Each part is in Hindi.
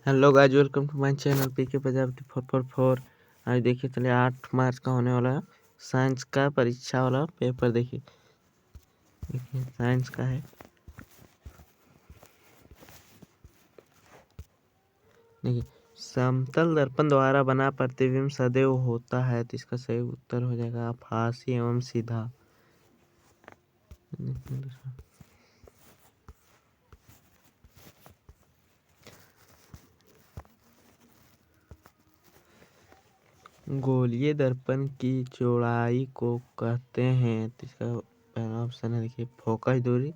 Hello guys, welcome to my channel PK Prajapati 444। आज देखिए चलिए 8 मार्च का होने वाला साइंस का परीक्षा वाला पेपर। देखिए साइंस का है। देखिए, समतल दर्पण द्वारा बना प्रतिबिंब सदैव होता है, तो इसका सही उत्तर हो जाएगा आभासी एवं सीधा। गोलीय दर्पण की चौड़ाई को कहते हैं, तो इसका पहला ऑप्शन है देखिए फोकस दूरी,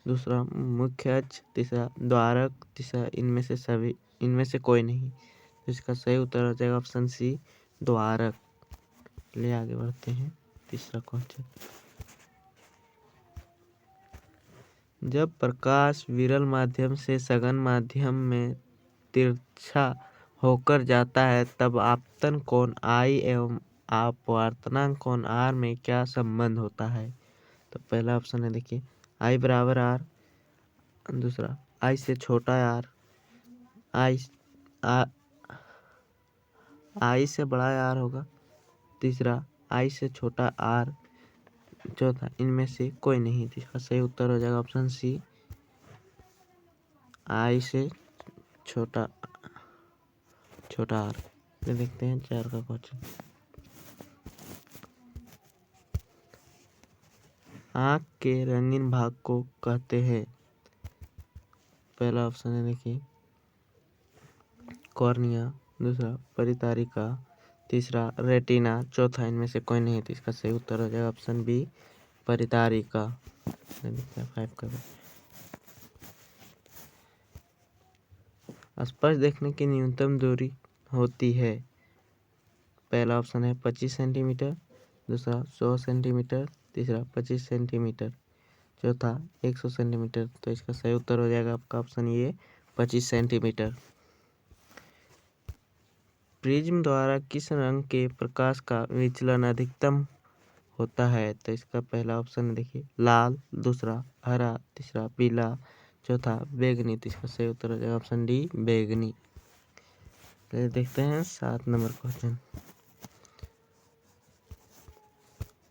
दूसरा मुख्य अक्ष, तीसरा द्वारक, तीसरा इनमें से कोई नहीं। तो इसका सही उत्तर हो जाएगा ऑप्शन सी द्वारक। ले आगे बढ़ते हैं तीसरा क्वेश्चन। जब प्रकाश विरल माध्यम से सघन माध्यम में तिरछा होकर जाता है तब आपतन कोण आई एवं अपवर्तनांक कोण आर में क्या संबंध होता है। तो पहला ऑप्शन है देखिए आई बराबर आर, दूसरा आई से छोटा आर, आई से बड़ा आर होगा, तीसरा आई से छोटा आर, चौथा इनमें से कोई नहीं। तो इसका सही उत्तर हो जाएगा ऑप्शन सी आई से छोटा आर। ये देखते हैं चार का क्वेश्चन। आँख के रंगीन भाग को कहते हैं। पहला ऑप्शन है देखिए कॉर्निया, दूसरा परितारिका, तीसरा रेटिना, चौथा इनमें से कोई नहीं। तो इसका सही उत्तर हो जाएगा ऑप्शन बी परितारिका। देखते हैं 5 का। स्पर्श देखने की न्यूनतम दूरी होती है। पहला ऑप्शन है 25 सेंटीमीटर, दूसरा 100 सेंटीमीटर, तीसरा 25 सेंटीमीटर, चौथा 100 सेंटीमीटर। तो इसका सही उत्तर हो जाएगा आपका ऑप्शन ये 25 सेंटीमीटर। प्रिज्म द्वारा किस रंग के प्रकाश का विचलन अधिकतम होता है। तो इसका पहला ऑप्शन देखिए लाल, दूसरा हरा, तीसरा पीला, चौथा बैगनी। तो इसका सही उत्तर हो जाएगा ऑप्शन डी बैगनी। तो देखते हैं 7 नंबर क्वेश्चन।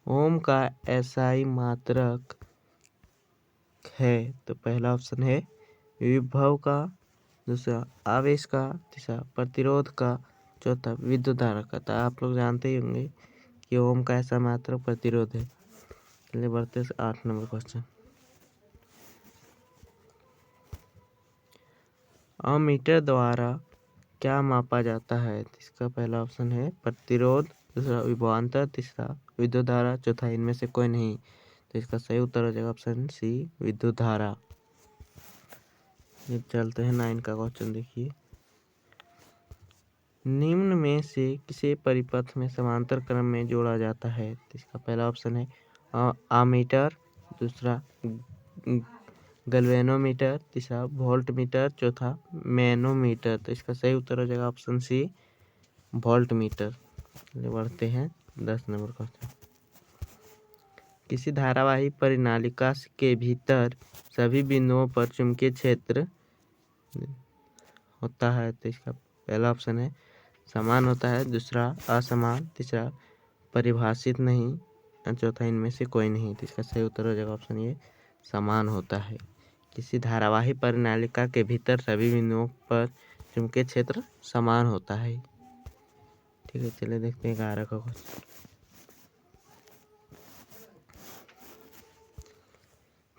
ओम का एसआई मात्रक है। तो पहला ऑप्शन है विभव का, दूसरा आवेश का, तीसरा प्रतिरोध का, चौथा विद्युत धारा का। तो आप लोग जानते ही होंगे कि ओम का ऐसा मात्रक प्रतिरोध है। चलिए बढ़ते 8 नंबर क्वेश्चन। अमीटर द्वारा क्या मापा जाता है। इसका पहला ऑप्शन है प्रतिरोध, दूसरा विभवांतर, तीसरा विद्युत धारा, चौथा इनमें से कोई नहीं। तो इसका सही उत्तर हो जाएगा ऑप्शन सी विद्युत धारा। ये चलते हैं 9 का क्वेश्चन। देखिए निम्न में से किसे परिपथ में समांतर क्रम में जोड़ा जाता है। तो इसका पहला ऑप्शन है आमीटर, दूसरा गैल्वेनोमीटर, तीसरा वोल्टमीटर, चौथा मैनोमीटर। तो इसका सही उत्तर हो जाएगा ऑप्शन सी वोल्टमीटर। बढ़ते हैं 10 नंबर क्वेश्चन। किसी धारावाही परिनालिका के भीतर सभी बिंदुओं पर चुंबकीय क्षेत्र होता है। तो इसका पहला ऑप्शन है समान होता है, दूसरा असमान, तीसरा परिभाषित नहीं, चौथा इनमें से कोई नहीं। तो इसका सही उत्तर हो जाएगा ऑप्शन ये समान होता है। किसी धारावाही परिनालिका के भीतर सभी बिंदुओं पर चुंबकीय क्षेत्र समान होता है। ठीक है, चलिए देखते हैं 11 का क्वेश्चन।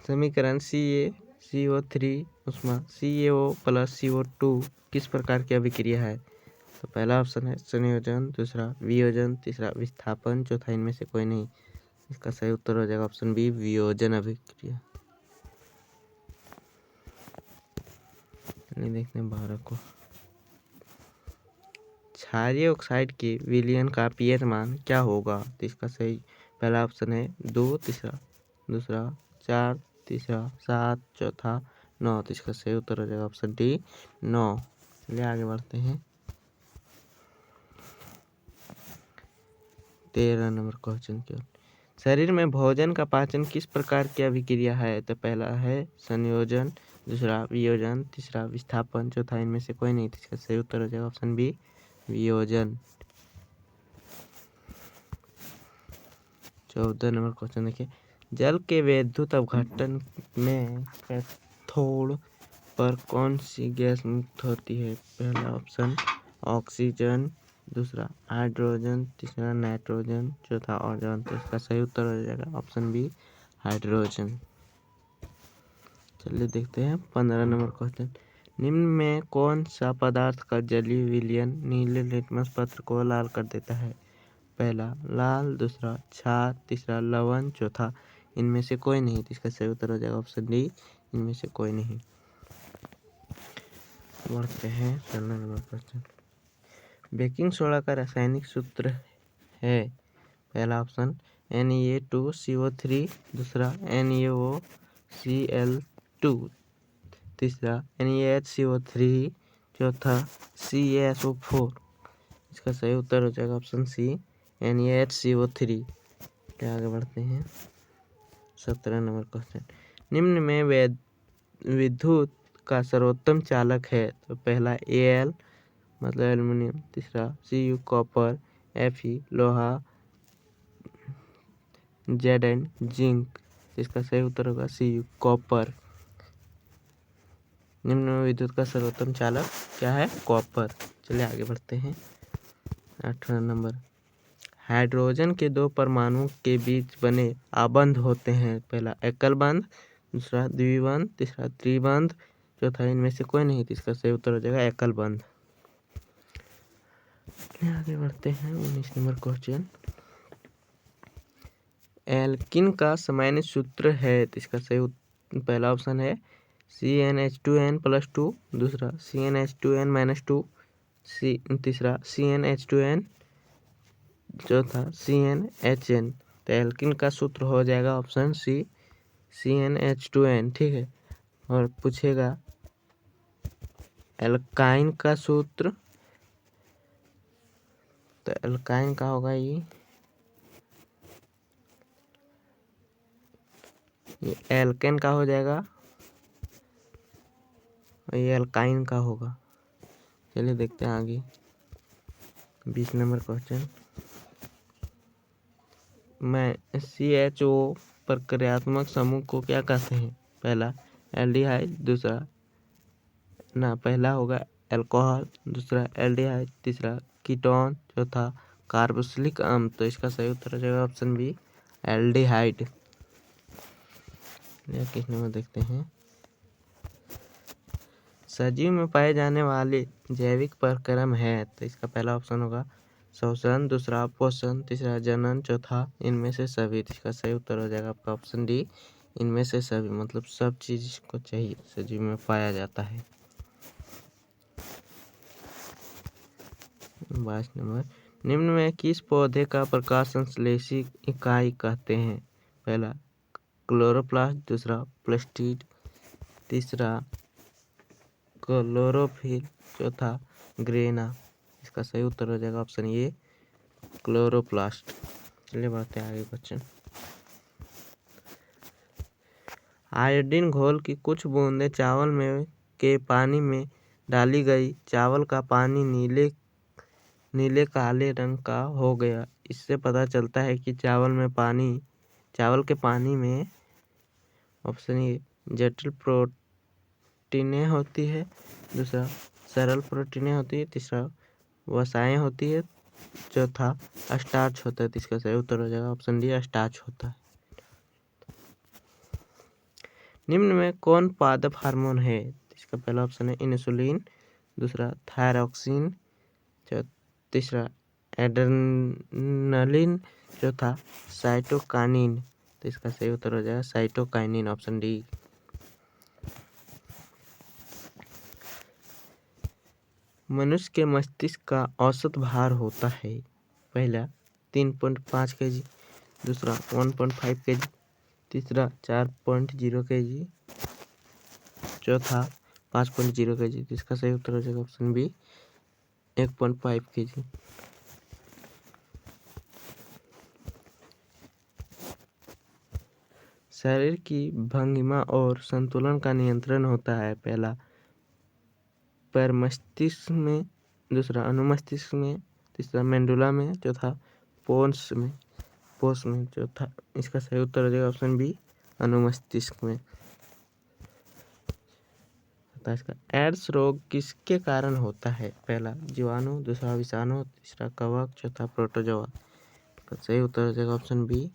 समीकरण CaCO3 उसमें CaO प्लस CO2 किस प्रकार की अभिक्रिया है। तो पहला ऑप्शन है संयोजन, दूसरा वियोजन, तीसरा विस्थापन, चौथा इनमें से कोई नहीं। इसका सही उत्तर हो जाएगा ऑप्शन बी वियोजन अभिक्रिया। देखते हैं 12 को। क्षारीय ऑक्साइड के विलयन का pH मान क्या होगा। तो इसका सही पहला ऑप्शन है 2, तीसरा दूसरा 4, तीसरा 7, चौथा 9। तो इसका सही उत्तर हो जाएगा ऑप्शन डी 9। चलिए आगे बढ़ते हैं 13 नंबर क्वेश्चन की ओर। शरीर में भोजन का पाचन किस प्रकार की अभिक्रिया है। तो पहला है संयोजन, दूसरा वियोजन, तीसरा विस्थापन, चौथा इनमें से कोई नहीं। इसका सही उत्तर हो जाएगा ऑप्शन बी वियोजन। 14 नंबर क्वेश्चन देखिए, जल के विद्युत अपघटन में कैथोड पर कौन सी गैस मुक्त होती है? पहला ऑप्शन ऑक्सीजन, दूसरा हाइड्रोजन, तीसरा नाइट्रोजन, चौथा ओजोन। तो इसका सही उत्तर हो जाएगा ऑप्शन बी हाइड्रोजन। चलिए देखते हैं 15 नंबर क्वेश्चन, निम्न में कौन सा पदार्थ का जलीय विलयन नीले लिटमस पत्र को लाल कर देता है? पहला लाल, दूसरा क्षार, तीसरा लवण, चौथा इनमें से कोई नहीं। तो इसका सही उत्तर हो जाएगा ऑप्शन डी इनमें से कोई नहीं। बढ़ते हैं 16 नंबर क्वेश्चन, बेकिंग सोडा का रासायनिक सूत्र है? पहला ऑप्शन Na2CO3, दूसरा NaOCl2, तीसरा NaHCO3, चौथा CaSO4। इसका सही उत्तर हो जाएगा ऑप्शन सी NaHCO3। आगे बढ़ते हैं 17 नंबर क्वेश्चन, निम्न में विद्युत का सर्वोत्तम चालक है? तो पहला Al मतलब एल्युमिनियम, तीसरा Cu कॉपर, Fe लोहा, Zn जिंक। इसका सही उत्तर होगा Cu कॉपर। निम्न में विद्युत का सर्वोत्तम चालक क्या है? कॉपर। चलिए आगे बढ़ते हैं 18 नंबर, हाइड्रोजन के दो परमाणुओं के बीच बने आबंध होते हैं? पहला एकल बंध, दूसरा द्विबंध, तीसरा त्रिबंध, चौथा इनमें से कोई नहीं। इसका सही उत्तर हो जाएगा एकल बंध। आगे बढ़ते हैं 19 नंबर क्वेश्चन, एल्किन का सामान्य सूत्र है? इसका सही पहला ऑप्शन है CnH2n+2, दूसरा CnH2n-2, तीसरा CnH2n, चौथा CnHn। तो एल्किन का सूत्र हो जाएगा ऑप्शन सी CnH2n। ठीक है, और पूछेगा एल्काइन का सूत्र, तो एल्काइन का होगा ये एल्केन का हो जाएगा और ये एल्काइन का होगा। चलिए देखते हैं आगे 20 नंबर क्वेश्चन, मैं CHO प्रक्रियात्मक समूह को क्या कहते हैं? पहला एल्डिहाइड, दूसरा पहला होगा अल्कोहल, दूसरा एल्डिहाइड, तीसरा कीटोन, चौथा कार्बोक्सिलिक अम्ल। तो इसका सही उत्तर हो जाएगा ऑप्शन बी एल्डिहाइड। किस नंबर देखते हैं, सजीव में पाए जाने वाले जैविक प्रक्रम है? तो इसका पहला ऑप्शन होगा श्वसन, दूसरा पोषण, तीसरा जनन, चौथा इनमें से सभी। इसका सही उत्तर हो जाएगा आपका ऑप्शन डी इनमें से सभी, मतलब सब चीज को चाहिए सजीव में पाया जाता है। 22 नंबर, निम्न में किस पौधे का प्रकाश संश्लेषी इकाई कहते हैं? पहला क्लोरोप्लास्ट, दूसरा प्लास्टिड, तीसरा क्लोरोफिल, चौथा ग्रेना। इसका सही उत्तर हो जाएगा ऑप्शन ए क्लोरोप्लास्ट। चलिए बढ़ते हैं आगे क्वेश्चन, आयोडीन घोल की कुछ बूंदें चावल में के पानी में डाली गई, चावल का पानी नीले काले रंग का हो गया। इससे पता चलता है कि चावल के पानी में ऑप्शन ए जटिल प्रोटीनें होती है, दूसरा सरल प्रोटीनें होती है, तीसरा वसाएं होती है, चौथा स्टार्च होता है। इसका सही उत्तर हो जाएगा ऑप्शन डी स्टार्च होता है। निम्न में कौन पादप हार्मोन है? इसका पहला ऑप्शन है इंसुलिन, दूसरा थायरॉक्सिन, तीसरा एड्रेनलिन, चौथा साइटोकाइनिन। तो इसका सही उत्तर हो जाएगा साइटोकाइनिन ऑप्शन डी। मनुष्य के मस्तिष्क का औसत भार होता है? पहला 3.5 kg, दूसरा 1.5 kg, तीसरा 4.0 kg, चौथा 5.0 kg। इसका सही उत्तर हो जाएगा ऑप्शन बी 1.5 kg। शरीर की भंगिमा और संतुलन का नियंत्रण होता है। पहला पैर मस्तिष्क में, दूसरा अनुमस्तिष्क में, तीसरा मेंडुला में, चौथा पोन्स में, चौथा इसका सही उत्तर हो जाएगा ऑप्शन बी अनुमस्तिष्क में। इसका एड्स रोग किसके कारण होता है? पहला जीवाणु, दूसरा विषाणु, तीसरा कवक, चौथा प्रोटोजोआ। इसका सही उत्तर हो जाएगा ऑप्शन बी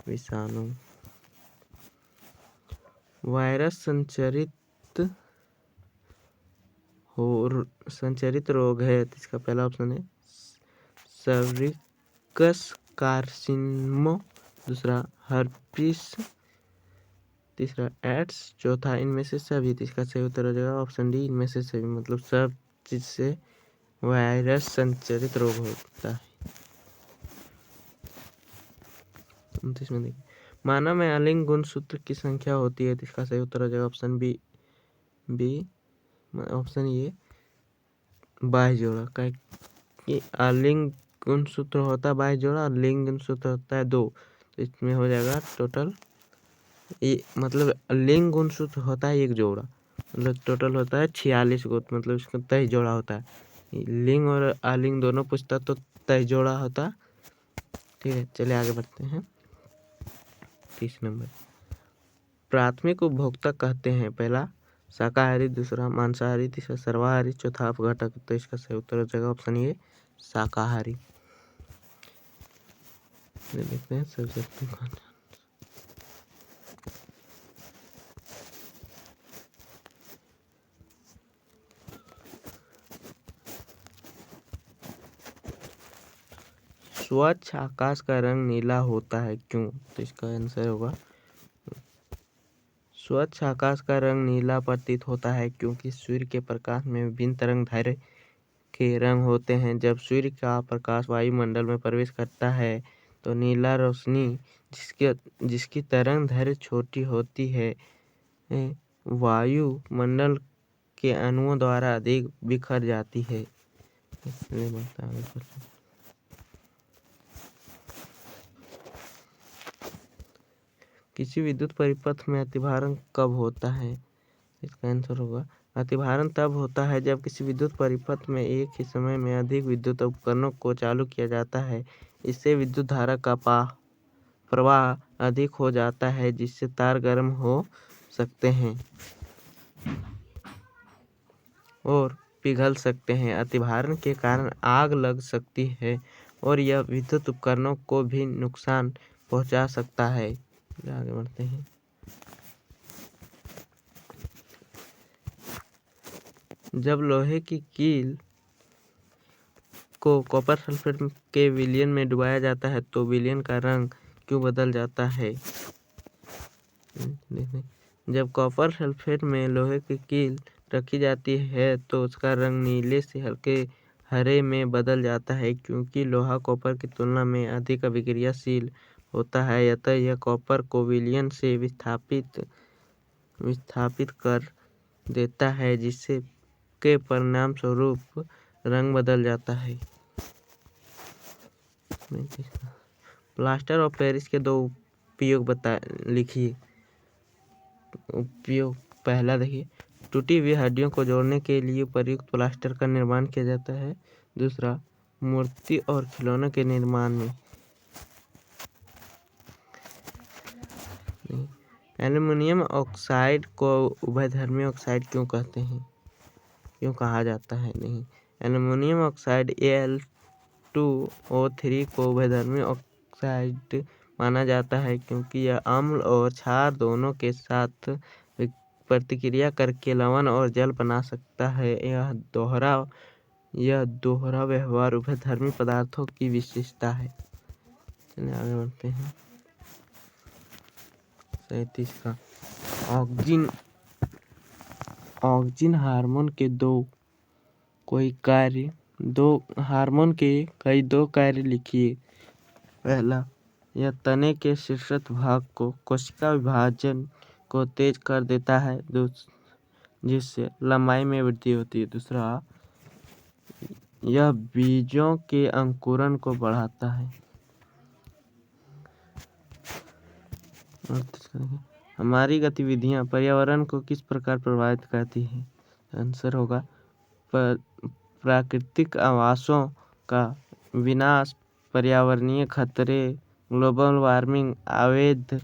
विषाणु। वायरस संचरित रोग है, इसका पहला ऑप्शन है सर्विकस कार्सिनोमा, दूसरा हर्पिस, तीसरा एड्स, चौथा इनमें से सभी। इसका सही उत्तर हो जाएगा ऑप्शन डी इनमें से सभी, मतलब सब चीज से वायरस संचरित रोग होता है। देखिए मानव में अलिंग गुणसूत्र की संख्या होती है, इसका सही उत्तर हो जाएगा ऑप्शन बी ऑप्शन ए 22 जोड़ा। का कि अलिंग गुणसूत्र होता है 22 जोड़ा और लिंग गुणसूत्र होता है 2, तो इसमें हो जाएगा टोटल मतलब लिंग गुणसूत्र होता है 1 जोड़ा, मतलब टोटल होता है 46 गो, मतलब इसका 23 जोड़ा होता है। लिंग और अलिंग दोनों पूछता तो 23 जोड़ा होता। ठीक है, चलिए आगे बढ़ते हैं। 30 नंबर प्राथमिक उपभोक्ता कहते हैं? पहला शाकाहारी, दूसरा मांसाहारी, तीसरा सर्वाहारी, चौथा अपघटक। तो इसका सही उत्तर हो जाएगा ऑप्शन ए शाकाहारी। देखते हैं सब्जेक्ट कौन। स्वच्छ आकाश का रंग नीला होता है क्यों? तो इसका आंसर होगा स्वच्छ आकाश का रंग नीला प्रतीत होता है क्योंकि सूर्य के प्रकाश में विभिन्न तरंगदैर्घ्य के रंग होते हैं। जब सूर्य का प्रकाश वायुमंडल में प्रवेश करता है तो नीला रोशनी जिसकी तरंगदैर्घ्य छोटी होती है वायुमंडल के अणुओं द्वारा अधिक बिखर जाती है। किसी विद्युत परिपथ में अतिभारण कब होता है? इसका आंसर होगा अतिभारण तब होता है जब किसी विद्युत परिपथ में एक ही समय में अधिक विद्युत उपकरणों को चालू किया जाता है। इससे विद्युत धारा का प्रवाह अधिक हो जाता है जिससे तार गर्म हो सकते हैं और पिघल सकते हैं। अतिभारण के कारण आग लग सकती है और यह विद्युत उपकरणों को भी नुकसान पहुंचा सकता है। आगे बढ़ते हैं। जब लोहे की कील को कॉपर सल्फेट के विलयन में डुबाया जाता है तो विलयन का रंग क्यों बदल जाता है? जब कॉपर सल्फेट में लोहे की कील रखी जाती है तो उसका रंग नीले से हल्के हरे में बदल जाता है क्योंकि लोहा कॉपर की तुलना में अधिक अभिक्रियाशील होता है, अतः यह कॉपर को विलयन से विस्थापित कर देता है जिससे के परिणाम स्वरूप रंग बदल जाता है। प्लास्टर ऑफ पेरिस के 2 उपयोग लिखिए। उपयोग पहला देखिए टूटी हुई हड्डियों को जोड़ने के लिए प्रयुक्त प्लास्टर का निर्माण किया जाता है। दूसरा मूर्ति और खिलौनों के निर्माण में। एल्युमिनियम ऑक्साइड को उभयधर्मी ऑक्साइड क्यों कहते हैं? क्यों कहा जाता है? नहीं, एल्युमिनियम ऑक्साइड Al2O3 को उभयधर्मी ऑक्साइड माना जाता है क्योंकि यह अम्ल और क्षार दोनों के साथ प्रतिक्रिया करके लवण और जल बना सकता है। यह दोहरा व्यवहार उभयधर्मी पदार्थों की विशेषता है। चलिए आगे बढ़ते हैं। 37 का ऑक्जिन हार्मोन के कई दो कार्य लिखिए। पहला यह तने के शीर्षस्थ भाग को कोशिका विभाजन को तेज कर देता है जिससे लंबाई में वृद्धि होती है। दूसरा यह बीजों के अंकुरण को बढ़ाता है। हमारी गतिविधियाँ पर्यावरण को किस प्रकार प्रभावित करती हैं? आंसर होगा प्राकृतिक आवासों का विनाश, पर्यावरणीय खतरे, ग्लोबल वार्मिंग, अवैध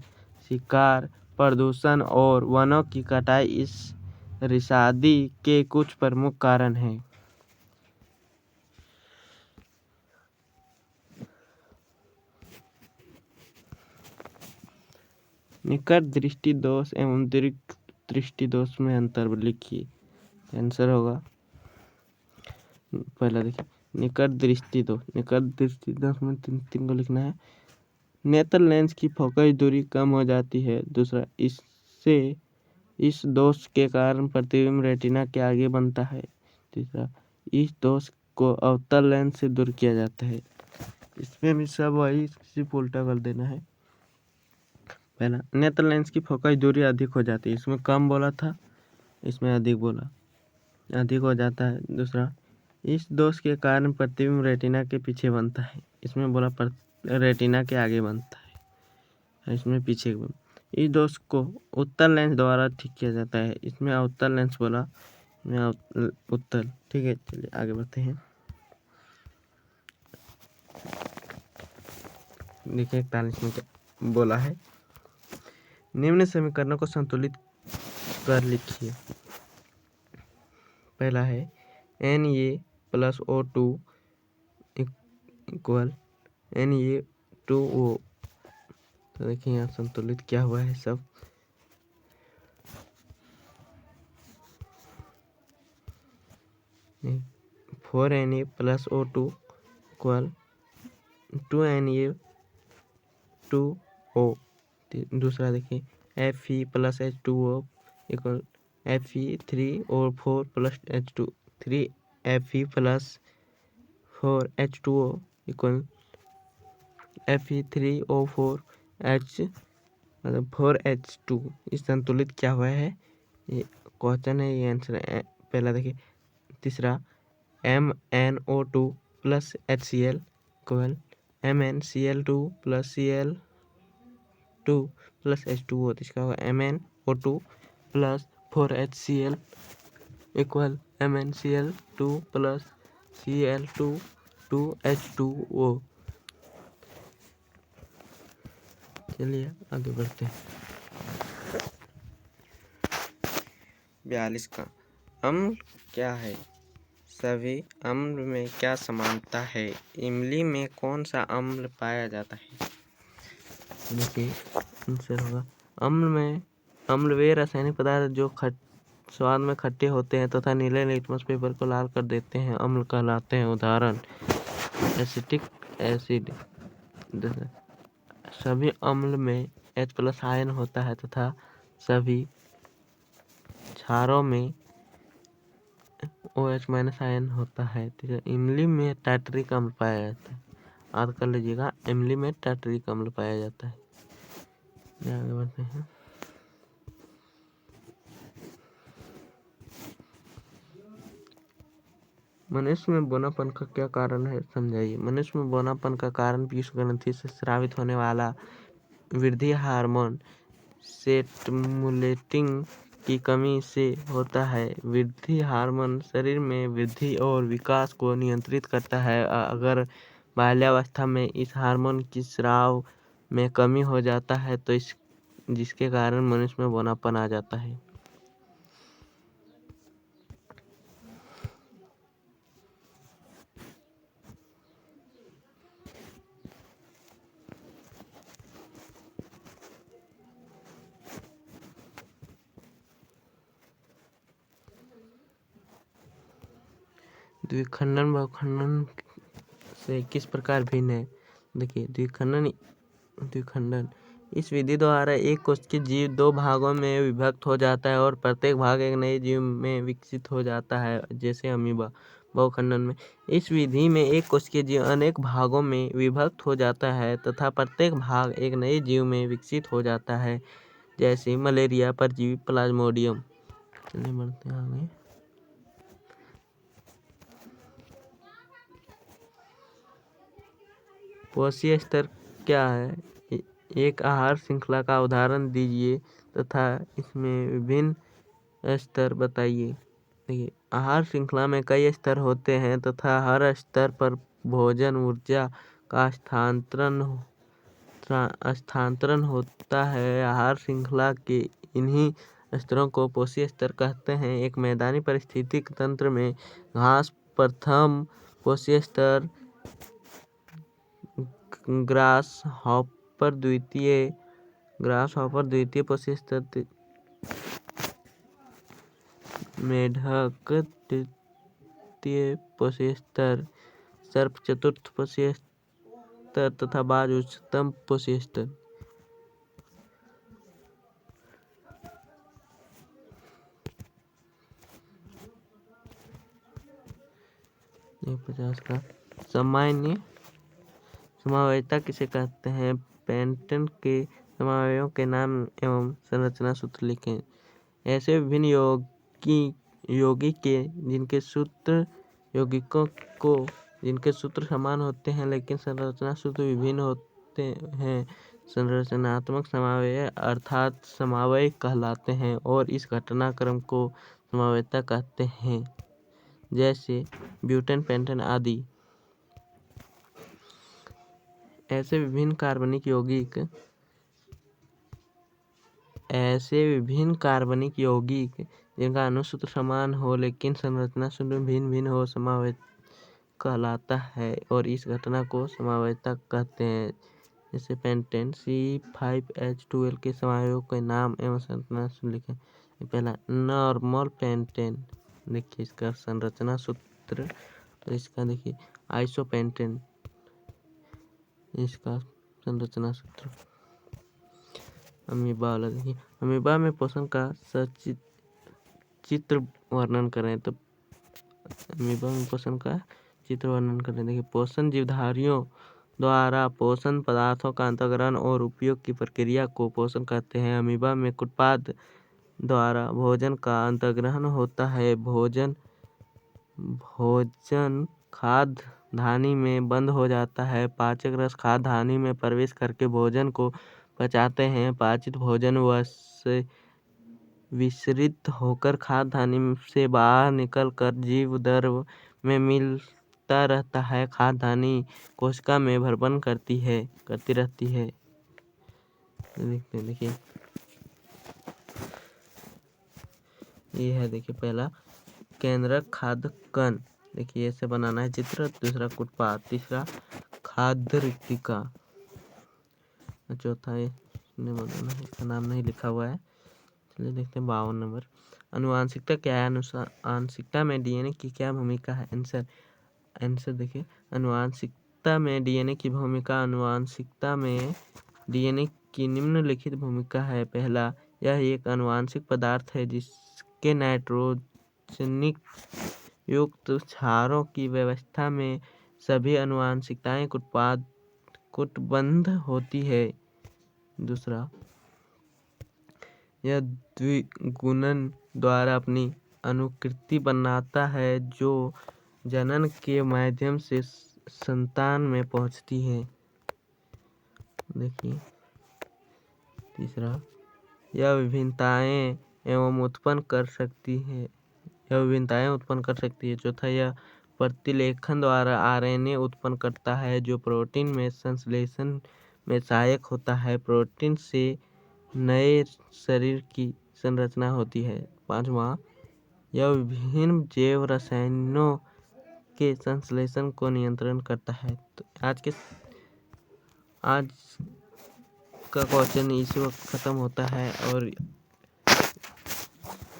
शिकार, प्रदूषण और वनों की कटाई इस रिसादी के कुछ प्रमुख कारण हैं। निकट दृष्टि दोष एवं दीर्घ दृष्टि दोष में अंतर लिखिए। आंसर होगा पहला देखिए निकट दृष्टि दोष में तीन को लिखना है। नेत्र लेंस की फोकस दूरी कम हो जाती है। दूसरा, इससे इस दोष के कारण प्रतिबिंब रेटिना के आगे बनता है। तीसरा, इस दोष को अवतल लेंस से दूर किया जाता है। इसमें भी सब वही सिर्फ उल्टा कर देना है। पहला, नेत्र लेंस की फोकस दूरी अधिक हो जाती है। इसमें कम बोला था, इसमें अधिक बोला, अधिक हो जाता है। दूसरा, इस दोष के कारण प्रतिबिंब रेटिना के पीछे बनता है। इसमें बोला रेटिना के आगे बनता है, इसमें पीछे। इस दोष को उत्तल लेंस द्वारा ठीक किया जाता है। इसमें अवतल लेंस बोला, उत्तल। ठीक है, चलिए आगे बढ़ते हैं। देखिए 41 में क्या बोला है। निम्न समीकरणों को संतुलित कर लिखिए। पहला है Na + O2 इक्वल Na2O। तो देखिए यहाँ संतुलित क्या हुआ है सब। नहीं, 4Na + O2 इक्वल 2Na2O। दूसरा देखिए Fe + H2O equal Fe3O4 + H2 3Fe + 4H2O equal Fe3O4 H मतलब 4H2। इस संतुलित क्या हुआ है, ये क्वेश्चन है, ये आंसर है। पहला देखिए। तीसरा, MnO2 + HCl equal MnCl2 + Cl2 + H2O। तो इसका होगा MnO2 + 4HCl equal MnCl2 + Cl2 2H2O। चलिए आगे बढ़ते हैं। 42 का अम्ल क्या है? सभी अम्ल में क्या समानता है? इमली में कौन सा अम्ल पाया जाता है? देखिए आंसर होगा अम्ल वे रासायनिक पदार्थ जो स्वाद में खट्टे होते हैं तथा नीले लिटमस पेपर को लाल कर देते हैं, अम्ल कहलाते हैं। उदाहरण एसिटिक एसिड। सभी अम्ल में H+ आयन होता है तथा सभी क्षारों में OH- आयन होता है। इमली में टार्टरिक अम्ल पाया जाता है। याद कर लीजिएगा, इमली में टार्टरिक अम्ल पाया जाता है। आगे बढ़ते हैं। मनुष्य में बौनापन का क्या कारण है, समझाइए। मनुष्य में बौनापन का कारण पीयूष ग्रंथि से स्रावित होने वाला वृद्धि हार्मोन स्टिमुलेटिंग की कमी से होता है। वृद्धि हार्मोन शरीर में वृद्धि और विकास को नियंत्रित करता है। अगर बाल्यावस्था में इस हार्मोन की स्राव में कमी हो जाता है तो जिसके कारण मनुष्य में बौनापन आ जाता है। द्विखंडन बहुखंडन से किस प्रकार भिन्न है? देखिए द्विखंडन इस विधि द्वारा एक कोशिकीय जीव दो भागों में विभक्त हो जाता है और प्रत्येक भाग एक नए जीव में विकसित हो जाता है, जैसे अमीबा। बहुखंडन में इस विधि में एक कोशिकीय जीव अनेक भागों में विभक्त हो जाता है तथा प्रत्येक भाग एक नए जीव में विकसित हो जाता है, जैसे मलेरिया परजीवी प्लाज्मोडियम। चलिए बढ़ते हैं आगे। पोषीय स्तर क्या है? एक आहार श्रृंखला का उदाहरण दीजिए तथा इसमें विभिन्न स्तर बताइए। देखिए, आहार श्रृंखला में कई स्तर होते हैं तथा हर स्तर पर भोजन ऊर्जा का स्थानांतरण होता है। आहार श्रृंखला के इन्हीं स्तरों को पोषी स्तर कहते हैं। एक मैदानी पारिस्थितिक तंत्र में घास प्रथम पोषी स्तर, ग्रास हॉपर द्वितीय पोषी स्तर, मेढक तृतीय पोषी स्तर, सर्प चतुर्थ पोषी स्तर तथा बाज उच्चतम पोषी स्तर। 50 का सामान्य समावयवता किसे कहते हैं? पेंटन के समावयवों के नाम एवं संरचना सूत्र लिखें। ऐसे विभिन्न यौगिक यौगिकों को जिनके सूत्र समान होते हैं लेकिन संरचना सूत्र विभिन्न होते हैं संरचनात्मक समावयव अर्थात समावयव कहलाते हैं और इस घटनाक्रम को समावयवता कहते हैं। जैसे ब्यूटेन, पेंटेन आदि। ऐसे विभिन्न कार्बनिक यौगिक जिनका अणुसूत्र समान हो लेकिन संरचना सूत्र भिन्न भिन्न हो समावयव कहलाता है और इस घटना को समावयवता कहते हैं। जैसे पेंटेन C5H12 के समावयवों के नाम एवं संरचना सूत्र लिखें। पहला नॉर्मल पेंटेन, देखिए इसका संरचना सूत्र, इसका देखिए आइसोपेंटेन, इसका संरचना सूत्र। अमीबा वाला देखिए, अमीबा में पोषण का चित्र वर्णन करें। तो अमीबा में पोषण का चित्र वर्णन करें। देखिए, पोषण जीवधारियों द्वारा पोषण पदार्थों का अंतर्ग्रहण और उपयोग की प्रक्रिया को पोषण कहते हैं। अमीबा में कुटपाद द्वारा भोजन का अंतर्ग्रहण होता है। भोजन खाद्य धानी में बंद हो जाता है। पाचक रस खाद्य धानी में प्रवेश करके भोजन को पचाते हैं। पाचित भोजन विसरित होकर खाद्य धानी से बाहर निकलकर जीव द्रव्य में मिलता रहता है। खाद्य धानी कोशिका में भ्रमण करती रहती है। देखिए ये है, देखिए पहला केंद्रक खाद्य कण, देखिए ऐसे बनाना है चित्र। दूसरा कुटपाद, तीसरा खाद्य रिक्तिका, चौथा इसका नाम नहीं लिखा हुआ है। चलिए देखते हैं 52 नंबर। अनुवांशिकता क्या है? अनुवांशिकता में डीएनए की क्या भूमिका है? आंसर देखिए, अनुवांशिकता में डीएनए की भूमिका। अनुवांशिकता में डीएनए की निम्नलिखित भूमिका है। पहला, यह एक अनुवांशिक पदार्थ है जिसके नाइट्रोजनिक युक्त क्षारों की व्यवस्था में सभी अनुवांशिकताएं कूटबद्ध होती है। दूसरा, यह द्विगुणन द्वारा अपनी अनुकृति बनाता है जो जनन के माध्यम से संतान में पहुंचती है। देखिए तीसरा, यह विभिन्नताएं उत्पन्न कर सकती है। चौथा, यह प्रतिलेखन द्वारा आरएनए उत्पन्न करता है जो प्रोटीन में संश्लेषण में सहायक होता है। प्रोटीन से नए शरीर की संरचना होती है। पांचवा, यह विभिन्न जैव रसायनों के संश्लेषण को नियंत्रण करता है। तो आज का क्वेश्चन इसी वक्त खत्म होता है और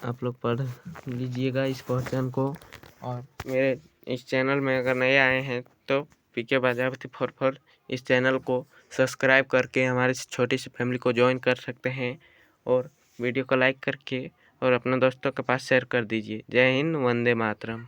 आप लोग पढ़ लीजिएगा इस क्वेश्चन को। और मेरे इस चैनल में अगर नए आए हैं तो पीके प्रजापति 44 इस चैनल को सब्सक्राइब करके हमारी छोटी सी फैमिली को ज्वाइन कर सकते हैं और वीडियो को लाइक करके और अपने दोस्तों के पास शेयर कर दीजिए। जय हिंद, वंदे मातरम।